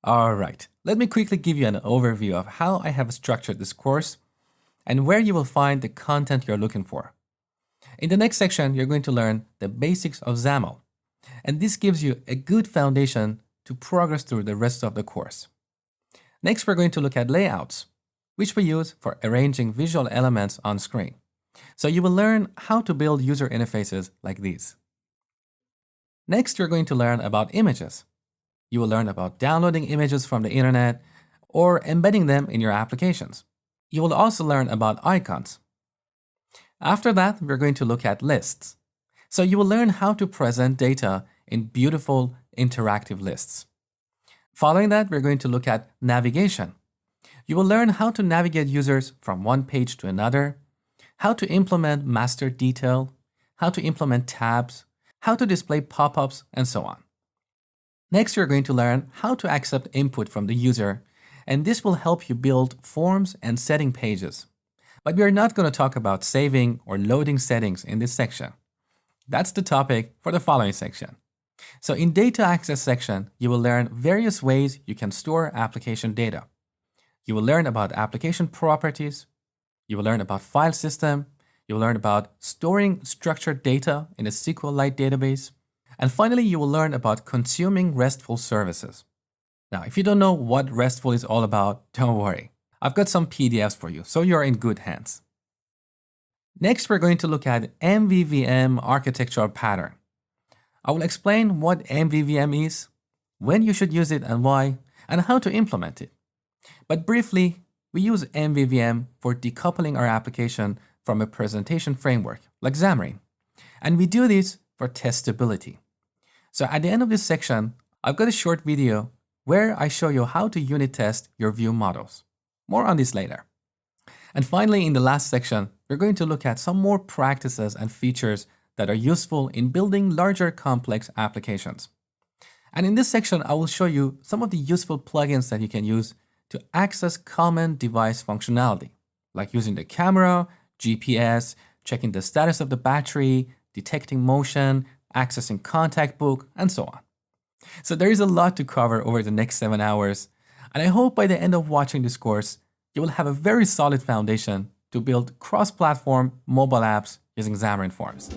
All right, let me quickly give you an overview of how I have structured this course and where you will find the content you're looking for. In the next section, you're going to learn the basics of XAML, and this gives you a good foundation to progress through the rest of the course. Next, we're going to look at layouts, which we use for arranging visual elements on screen. So you will learn how to build user interfaces like these. Next, you're going to learn about images. You will learn about downloading images from the internet or embedding them in your applications. You will also learn about icons. After that, we're going to look at lists. So you will learn how to present data in beautiful interactive lists. Following that, we're going to look at navigation. You will learn how to navigate users from one page to another, how to implement master detail, how to implement tabs, how to display pop-ups, and so on. Next, you're going to learn how to accept input from the user, and this will help you build forms and setting pages. But we are not going to talk about saving or loading settings in this section. That's the topic for the following section. So in data access section, you will learn various ways you can store application data. You will learn about application properties. You will learn about file system. You will learn about storing structured data in a SQLite database. And finally, you will learn about consuming RESTful services. Now, if you don't know what RESTful is all about, don't worry. I've got some PDFs for you, so you're in good hands. Next, we're going to look at MVVM architectural pattern. I will explain what MVVM is, when you should use it and why, and how to implement it. But briefly, we use MVVM for decoupling our application from a presentation framework like Xamarin. And we do this for testability. So at the end of this section, I've got a short video where I show you how to unit test your view models. More on this later. And finally, in the last section, we're going to look at some more practices and features that are useful in building larger complex applications. And in this section, I will show you some of the useful plugins that you can use to access common device functionality, like using the camera, GPS, checking the status of the battery, detecting motion, accessing contact book, and so on. So there is a lot to cover over the next 7 hours, and I hope by the end of watching this course, you will have a very solid foundation to build cross-platform mobile apps using Xamarin Forms.